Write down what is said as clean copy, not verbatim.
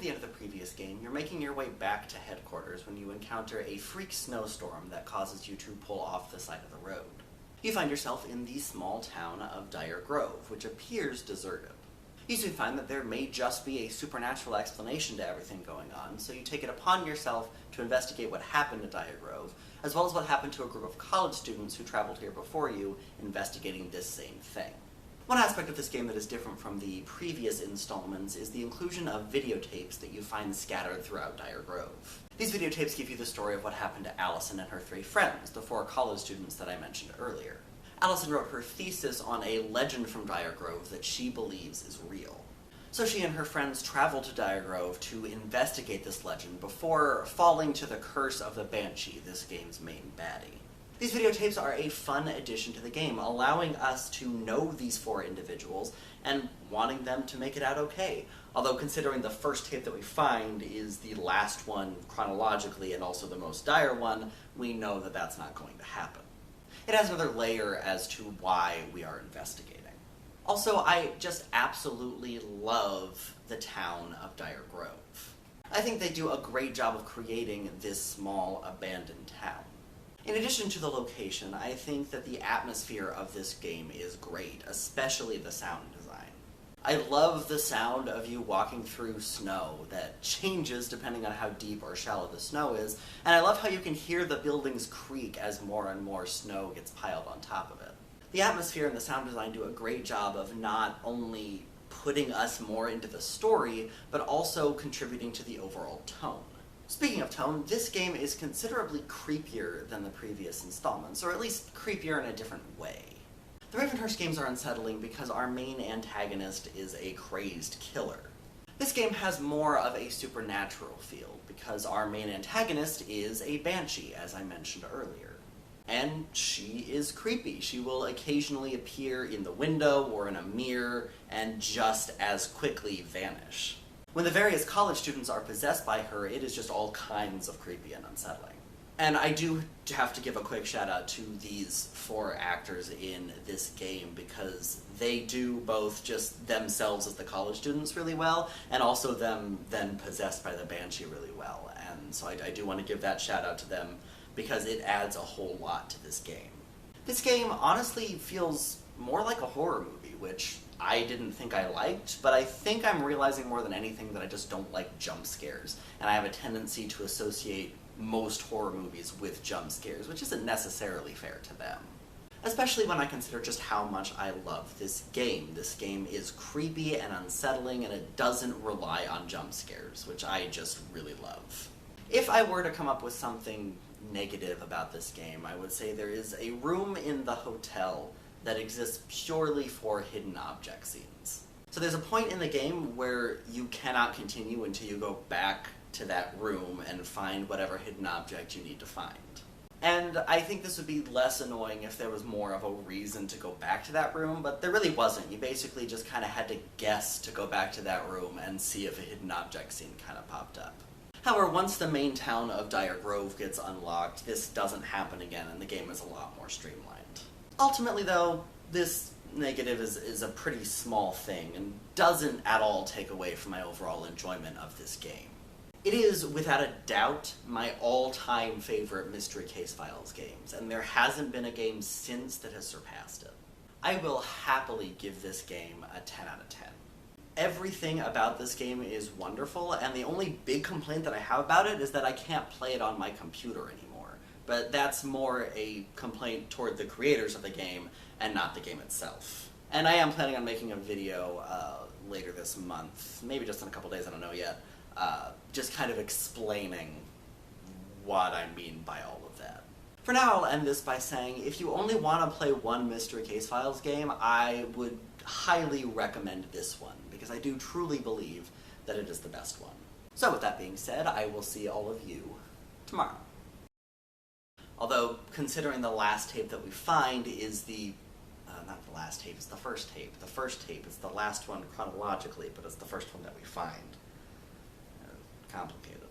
the end of the previous game, you're making your way back to headquarters when you encounter a freak snowstorm that causes you to pull off the side of the road. You find yourself in the small town of Dire Grove, which appears deserted. You soon find that there may just be a supernatural explanation to everything going on, so you take it upon yourself to investigate what happened to Dire Grove, as well as what happened to a group of college students who traveled here before you, investigating this same thing. One aspect of this game that is different from the previous installments is the inclusion of videotapes that you find scattered throughout Dire Grove. These videotapes give you the story of what happened to Allison and her 3 friends, the 4 college students that I mentioned earlier. Allison wrote her thesis on a legend from Dire Grove that she believes is real. So she and her friends travel to Dire Grove to investigate this legend before falling to the curse of the Banshee, this game's main baddie. These videotapes are a fun addition to the game, allowing us to know these 4 individuals and wanting them to make it out okay. Although considering the first tape that we find is the last one chronologically and also the most dire one, we know that that's not going to happen. It has another layer as to why we are investigating. Also, I just absolutely love the town of Dire Grove. I think they do a great job of creating this small, abandoned town. In addition to the location, I think that the atmosphere of this game is great, especially the sound design. I love the sound of you walking through snow that changes depending on how deep or shallow the snow is, and I love how you can hear the buildings creak as more and more snow gets piled on top of it. The atmosphere and the sound design do a great job of not only putting us more into the story, but also contributing to the overall tone. Speaking of tone, this game is considerably creepier than the previous installments, or at least creepier in a different way. The Ravenhurst games are unsettling because our main antagonist is a crazed killer. This game has more of a supernatural feel, because our main antagonist is a banshee, as I mentioned earlier. And she is creepy. She will occasionally appear in the window or in a mirror, and just as quickly vanish. When the various college students are possessed by her, it is just all kinds of creepy and unsettling. And I do have to give a quick shout out to these 4 actors in this game, because they do both just themselves as the college students really well, and also them then possessed by the Banshee really well. And so I do want to give that shout out to them, because it adds a whole lot to this game. This game honestly feels more like a horror movie, which I didn't think I liked, but I think I'm realizing more than anything that I just don't like jump scares, and I have a tendency to associate most horror movies with jump scares, which isn't necessarily fair to them. Especially when I consider just how much I love this game. This game is creepy and unsettling, and it doesn't rely on jump scares, which I just really love. If I were to come up with something negative about this game, I would say there is a room in the hotel that exists purely for hidden object scenes. So there's a point in the game where you cannot continue until you go back to that room and find whatever hidden object you need to find. And I think this would be less annoying if there was more of a reason to go back to that room, but there really wasn't. You basically just kind of had to guess to go back to that room and see if a hidden object scene kind of popped up. However, once the main town of Dire Grove gets unlocked, this doesn't happen again, and the game is a lot more streamlined. Ultimately, though, this negative is a pretty small thing, and doesn't at all take away from my overall enjoyment of this game. It is, without a doubt, my all-time favorite Mystery Case Files games, and there hasn't been a game since that has surpassed it. I will happily give this game a 10 out of 10. Everything about this game is wonderful, and the only big complaint that I have about it is that I can't play it on my computer anymore. But that's more a complaint toward the creators of the game, and not the game itself. And I am planning on making a video later this month, maybe just in a couple days, I don't know yet, just kind of explaining what I mean by all of that. For now, I'll end this by saying, if you only want to play one Mystery Case Files game, I would highly recommend this one, because I do truly believe that it is the best one. So with that being said, I will see all of you tomorrow. Although, considering the last tape that we find is the... not the last tape, it's the first tape. The first tape is the last one chronologically, but it's the first one that we find. Complicated.